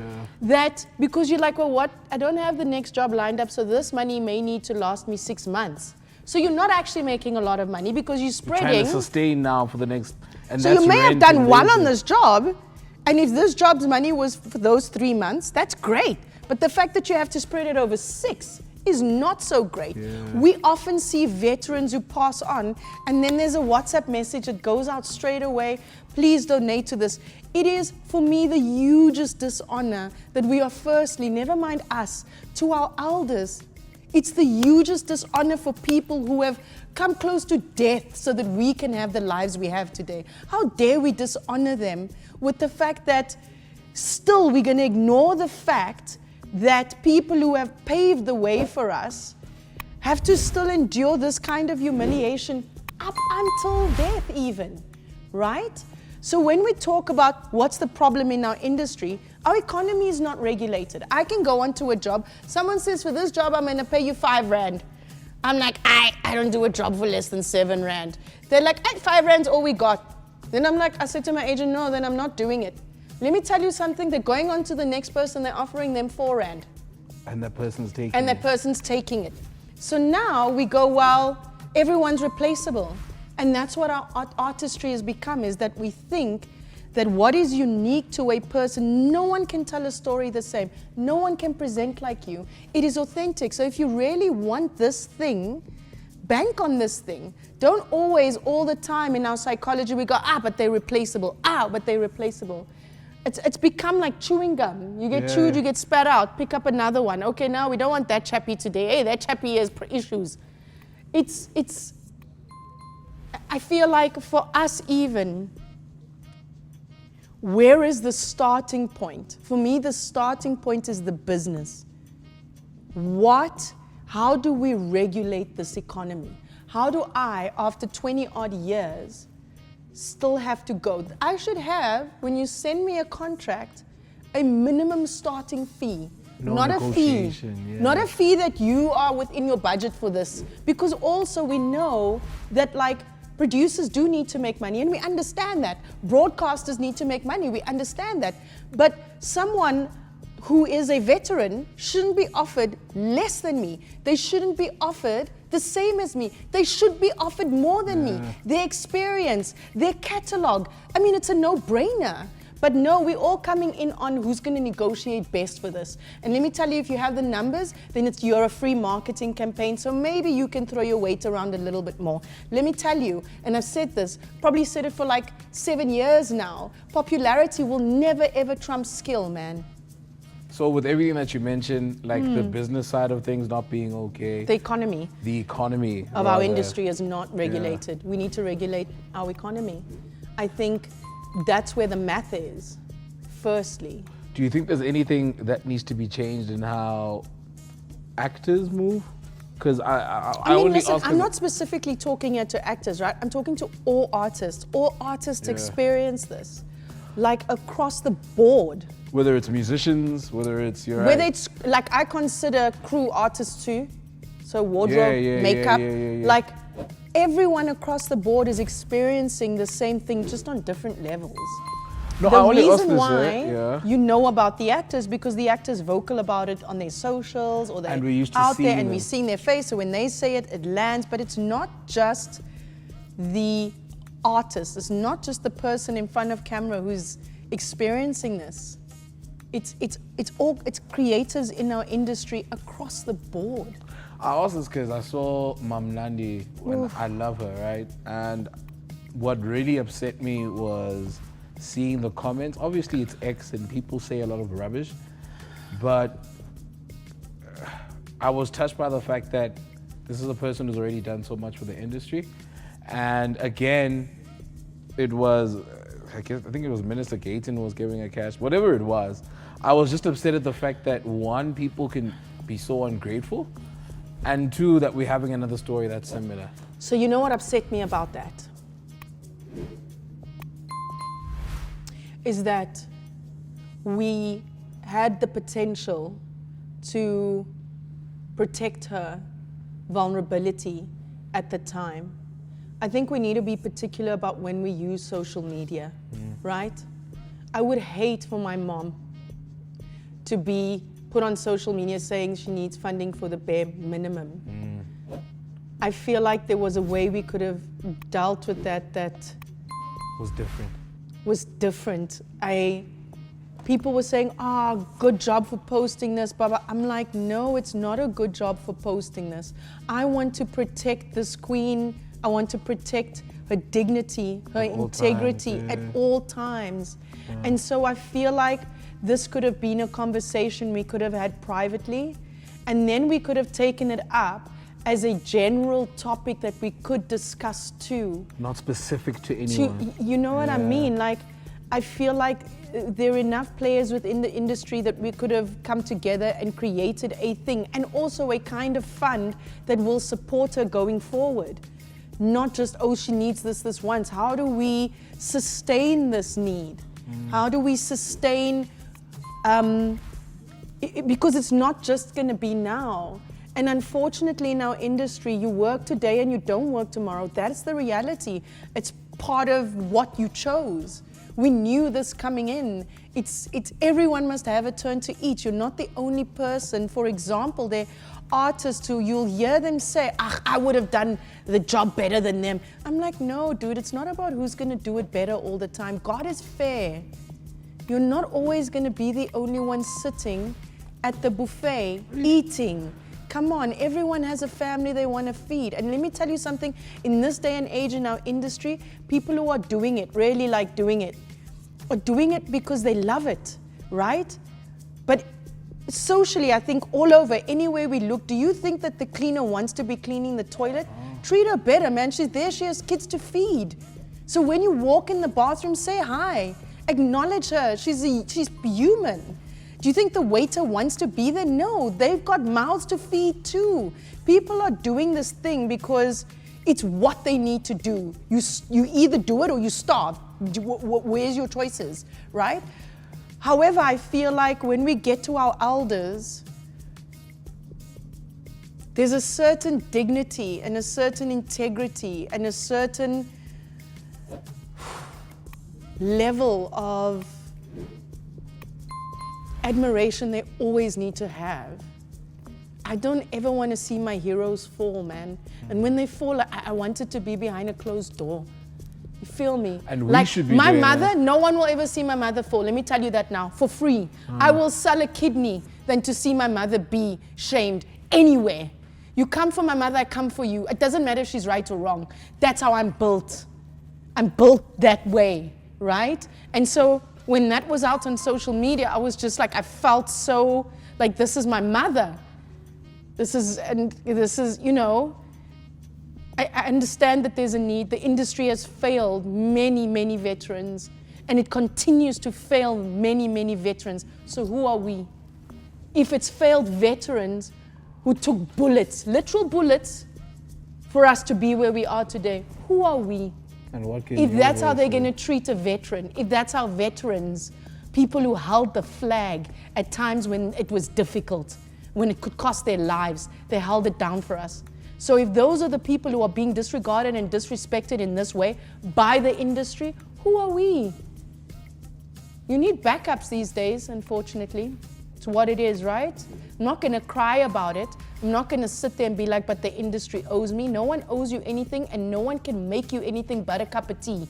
that because you're like, well, what? I don't have the next job lined up, so this money may need to last me 6 months. So you're not actually making a lot of money because you're spreading. You're trying to sustain now for the next. And so you may have done well on this job, and if this job's money was for those 3 months, that's great. But the fact that you have to spread it over 6 is not so great. We often see veterans who pass on, and then there's a WhatsApp message that goes out straight away. Please donate to this. It is, for me, the hugest dishonor that we are firstly, never mind us, to our elders. It's the hugest dishonor for people who have come close to death so that we can have the lives we have today. How dare we dishonor them with the fact that still we're going to ignore the fact that people who have paved the way for us have to still endure this kind of humiliation up until death even, right? So when we talk about what's the problem in our industry, our economy is not regulated. I can go onto a job, someone says, for this job, I'm gonna pay you 5 Rand. I'm like, I don't do a job for less than 7 Rand. They're like, 5 Rand's all we got. Then I'm like, I said to my agent, no, then I'm not doing it. Let me tell you something, they're going on to the next person, they're offering them 4 Rand. And that person's taking it. And that person's taking it. So now we go, well, everyone's replaceable. And that's what our artistry has become, is that we think that what is unique to a person, no one can tell a story the same. No one can present like you. It is authentic. So if you really want this thing, bank on this thing. Don't always, all the time in our psychology, we go, but they're replaceable. But they're replaceable. It's become like chewing gum. You get chewed, you get spat out, pick up another one. Okay, now we don't want that chappie today. Hey, that chappie has issues. I feel like for us even, where is the starting point? For me, the starting point is the business. How do we regulate this economy? How do I, after 20 odd years, still have to go? I should have, when you send me a contract, a minimum starting fee. Not a fee. Not a fee that you are within your budget for this. Because also we know that producers do need to make money, and we understand that. Broadcasters need to make money, we understand that. But someone who is a veteran shouldn't be offered less than me. They shouldn't be offered the same as me. They should be offered more than me. Their experience, their catalog. I mean, it's a no-brainer. But no, we're all coming in on who's going to negotiate best for this. And let me tell you, if you have the numbers, then you're a free marketing campaign, so maybe you can throw your weight around a little bit more. Let me tell you, and I've said this, probably said it for 7 years now, popularity will never ever trump skill, man. So with everything that you mentioned, the business side of things not being okay. The economy of our industry is not regulated. We need to regulate our economy. I think that's where the math is, firstly. Do you think there's anything that needs to be changed in how actors move? Because I'm not specifically talking here to actors, right? I'm talking to all artists. All artists experience this, across the board. Whether it's musicians, whether it's it's I consider crew artists too. So wardrobe, makeup, everyone across the board is experiencing the same thing, just on different levels. No, the I only reason asked why you know about the actors, because the actors vocal about it on their socials, or they're out there and we're seeing their face, so when they say it, it lands. But it's not just the artist, it's not just the person in front of camera who's experiencing this. It's creators in our industry across the board. I asked this because I saw Mamlandi, and I love her, right? And what really upset me was seeing the comments. Obviously it's X and people say a lot of rubbish, but I was touched by the fact that this is a person who's already done so much for the industry. And again, it was, I think it was Minister Gayton was giving a cash, whatever it was. I was just upset at the fact that one, people can be so ungrateful, and two, that we're having another story that's similar. So you know what upset me about that? Is that we had the potential to protect her vulnerability at the time. I think we need to be particular about when we use social media, right? I would hate for my mom to be put on social media saying she needs funding for the bare minimum. I feel like there was a way we could have dealt with that was different. People were saying, good job for posting this, blah, blah. I'm like, no, it's not a good job for posting this. I want to protect this queen. I want to protect her dignity, her integrity at all times. And so I feel like this could have been a conversation we could have had privately, and then we could have taken it up as a general topic that we could discuss too. Not specific to anyone. You know what I mean? Like, I feel like there are enough players within the industry that we could have come together and created a thing, and also a kind of fund that will support her going forward. Not just, she needs this once. How do we sustain this need? How do we sustain, because it's not just going to be now. And unfortunately in our industry, you work today and you don't work tomorrow. That's the reality. It's part of what you chose. We knew this coming in. It's everyone must have a turn to each. You're not the only person. For example, there are artists who you'll hear them say, I would have done the job better than them. I'm like, no, dude, it's not about who's going to do it better all the time. God is fair. You're not always going to be the only one sitting at the buffet eating. Come on, everyone has a family they want to feed. And let me tell you something, in this day and age in our industry, people who are doing it, really like doing it, are doing it because they love it, right? But socially, I think all over, anywhere we look, do you think that the cleaner wants to be cleaning the toilet? Treat her better, man. She's there, she has kids to feed. So when you walk in the bathroom, say hi, acknowledge her, she's human. Do you think the waiter wants to be there? No, they've got mouths to feed too. People are doing this thing because it's what they need to do. You either do it or you starve. Where's your choices, right? However, I feel like when we get to our elders, there's a certain dignity and a certain integrity and a certain level of admiration they always need to have. I don't ever want to see my heroes fall, man. And when they fall, I want it to be behind a closed door. You feel me? And we should be my doing mother, that. no one will ever see my mother fall. Let me tell you that now, for free. I will sell a kidney than to see my mother be shamed anywhere. You come for my mother, I come for you. It doesn't matter if she's right or wrong. That's how I'm built. I'm built that way, right? And so when that was out on social media, I was just like, I felt so like, this is my mother. This is, you know, I understand that there's a need. The industry has failed many, many veterans, and it continues to fail many, many veterans. So who are we? If it's failed veterans who took bullets, literal bullets, for us to be where we are today, who are we? And what can If you that's how voice they're for? going to treat a veteran, if that's how veterans, people who held the flag at times when it was difficult, when it could cost their lives, they held it down for us. So if those are the people who are being disregarded and disrespected in this way by the industry, who are we? You need backups these days, unfortunately. It's what it is, right? I'm not going to cry about it. I'm not going to sit there and be like, but the industry owes me. No one owes you anything, and no one can make you anything but a cup of tea.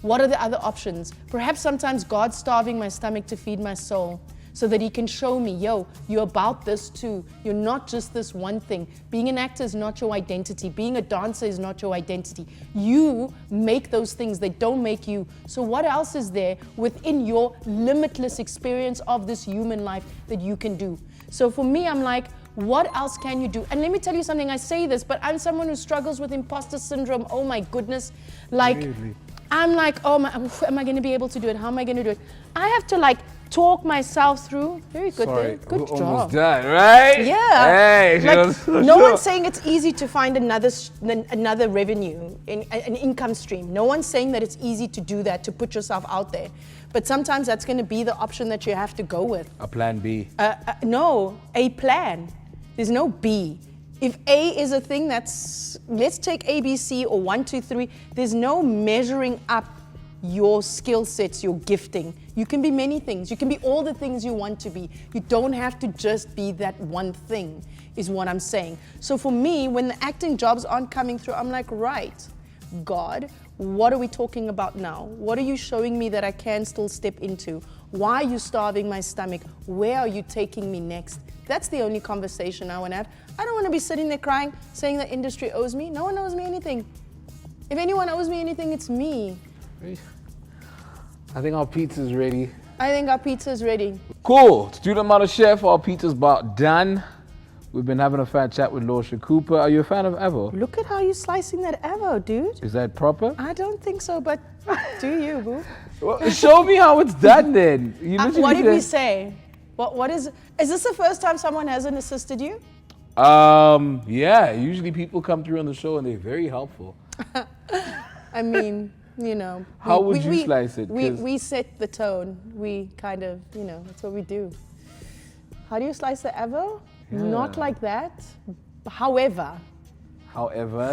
What are the other options? Perhaps sometimes God's starving my stomach to feed my soul, so that he can show me, yo, you're about this too. You're not just this one thing. Being an actor is not your identity. Being a dancer is not your identity. You make those things, they don't make you. So what else is there within your limitless experience of this human life that you can do? So for me, I'm like, what else can you do? And let me tell you something, I say this, but I'm someone who struggles with imposter syndrome. Oh my goodness. Like, Really? I'm like, oh my, am I going to be able to do it? How am I going to do it? I have to like talk myself through. Very good Sorry, there. Good we're job. almost done, right? Yeah. Hey, she Like, was so no sure. one's saying it's easy to find another revenue, an income stream. No one's saying that it's easy to do that, to put yourself out there. But sometimes that's going to be the option that you have to go with. A plan B. No, a plan. There's no B. If A is a thing that's, let's take A, B, C, or 1, 2, 3. There's no measuring up your skill sets, your gifting. You can be many things. You can be all the things you want to be. You don't have to just be that one thing, is what I'm saying. So for me, when the acting jobs aren't coming through, I'm like, right, God, what are we talking about now? What are you showing me that I can still step into? Why are you starving my stomach? Where are you taking me next? That's the only conversation I want to have. I don't want to be sitting there crying, saying the industry owes me. No one owes me anything. If anyone owes me anything, it's me. I think our pizza's ready. I think our pizza is ready. Cool. Student model chef, our pizza's about done. We've been having a fat chat with Lorcia Cooper. Are you a fan of Avo? Look at how you're slicing that avo, dude. Is that proper? I don't think so, but do you, boo? Well, show me how it's done then. You literally What did we said- say? What is this the first time someone hasn't assisted you? Yeah, usually people come through on the show and they're very helpful. I mean, you know. How would you slice it? We set the tone. We kind of, you know, that's what we do. How do you slice the avo? Yeah. Not like that. However,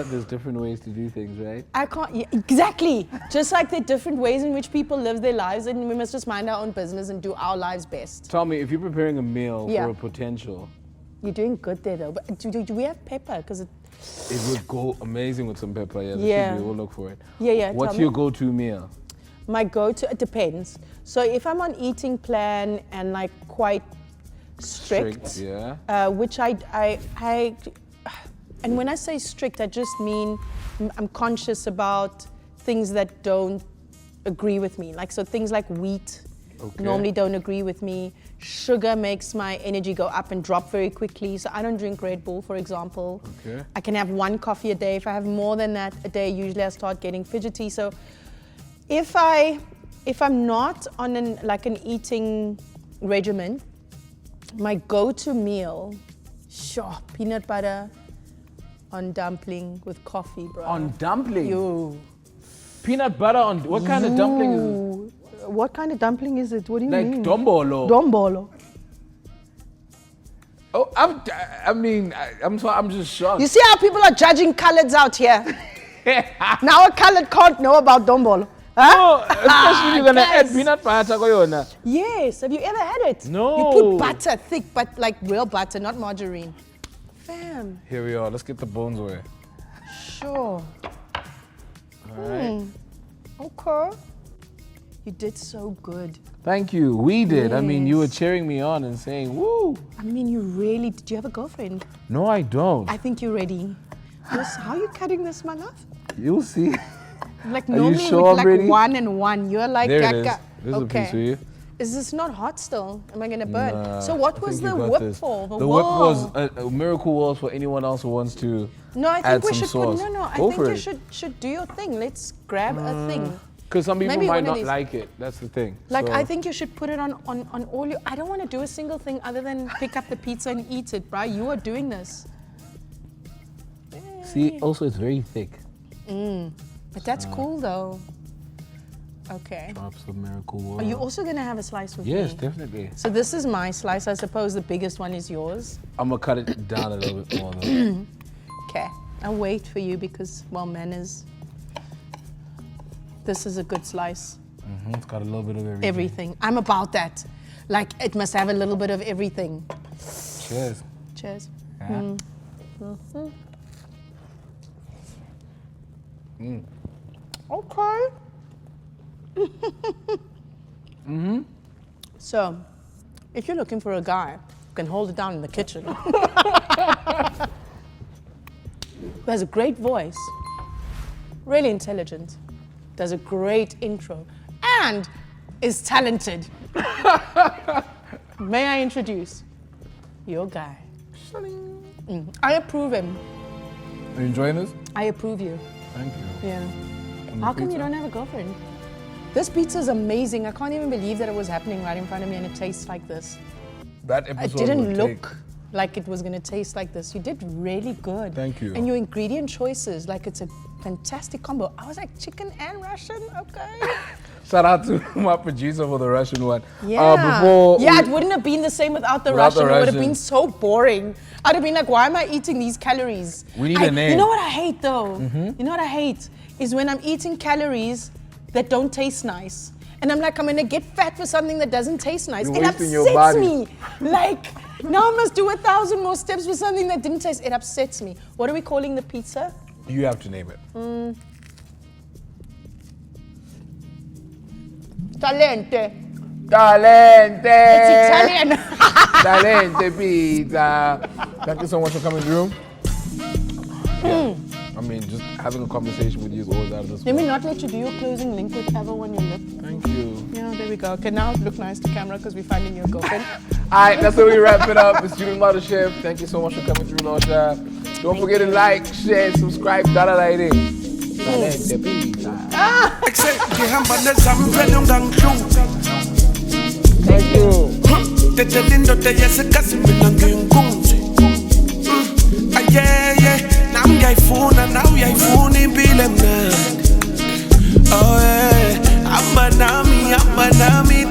there's different ways to do things, right? I can't, yeah, exactly. Just like there are different ways in which people live their lives, and we must just mind our own business and do our lives best. Tell me, if you're preparing a meal Yeah. for a potential, You're doing good there though. But do we have pepper? Because it would go amazing with some pepper. Yeah, Yeah. we'll look for it. Yeah, What's tell your me. go-to meal? My go-to, it depends. So if I'm on eating plan and like quite strict, Yeah. which and when I say strict, I just mean I'm conscious about things that don't agree with me. Like, so things like wheat normally don't agree with me. Sugar makes my energy go up and drop very quickly. So I don't drink Red Bull, for example. Okay. I can have 1 coffee a day. If I have more than that a day, usually I start getting fidgety. So if I'm not on an eating regimen, my go-to meal, sure, peanut butter on dumpling with coffee, bro. On dumpling? Yo. Peanut butter on, what kind of dumpling is it? What kind of dumpling is it? What do you Like mean? dombolo? Dombolo. Oh, I'm just shocked. You see how people are judging coloreds out here? Now a colored can't know about dombolo. Huh? Oh, especially if you're gonna add Guys. peanut butter koyona. Yes. Have you ever had it? No. You put butter, thick, but like real butter, not margarine. Fam. Here we are. Let's get the bones away. Sure. All right. Okay. You did so good. Thank you. We did. I mean, you were Yes. cheering me on and saying, "Woo!" I mean, you really, did you have a girlfriend? No, I don't. I think you're ready. How are you cutting this, my love? You'll see. Like Are you normally sure with I'm like ready? 1 and 1. You're like, There it is. gaga. This is a piece for you. Is this not hot still? Am I gonna burn? Nah, So what I was think the you got whip this. for? The whip was a miracle was for anyone else who wants to No, I add think we some should sauce. put. No, I Go think for you it. should do your thing. Let's grab a thing. Because some people Maybe might one of not these. like it. That's the thing. Like, So- I think you should put it on all your. I don't want to do a single thing other than pick up the pizza and eat it, bro. You are doing this. See, also it's very thick. But that's cool though. Okay. Drops of miracle water. Are you also gonna have a slice with Yes, me? definitely. So this is my slice. I suppose the biggest one is yours. I'm gonna cut it down a little bit more. Though. Okay. I'll wait for you because, well, manners. This is a good slice. It's got a little bit of everything. Everything. I'm about that. Like, it must have a little bit of everything. Cheers. Cheers. Yeah. Okay. So, if you're looking for a guy who can hold it down in the kitchen, who has a great voice, really intelligent, does a great intro, and is talented, may I introduce your guy? I approve him. Are you enjoying this? I approve you. Thank you. Yeah. On the How come you pizza? don't have a girlfriend? This pizza is amazing. I can't even believe that it was happening right in front of me and it tastes like this. That It episode didn't would look like it was going to taste like this. You did really good. Thank you. And your ingredient choices, like it's a fantastic combo. I was like, chicken and Russian, okay. Shout out to my producer for the Russian one. Yeah. It wouldn't have been the same without the Russian. It would have been so boring. I'd have been like, why am I eating these calories? We need a name. You know what I hate though? You know what I hate? Is when I'm eating calories that don't taste nice. And I'm like, I'm gonna get fat for something that doesn't taste nice. You're It wasting your upsets body. me. Like, now I must do 1,000 more steps for something that didn't taste. It upsets me. What are we calling the pizza? You have to name it. Talente. Talente! It's Italian. Talente pizza. Thank you so much for coming through. Yeah. I mean, just having a conversation with you is always out of this Let me world. not let you do your closing link with Avo on your lip. Thank you. Yeah, there we go. Okay, now look nice to camera because we're finding your girlfriend. Alright, that's how we wrap it up. It's Student Mothership. Thank you so much for coming through, Lorcia. Don't forget to like, share, subscribe, Talente pizza. Thank you. Now uyayifuna impilo emnandi. Oh yeah, amba nami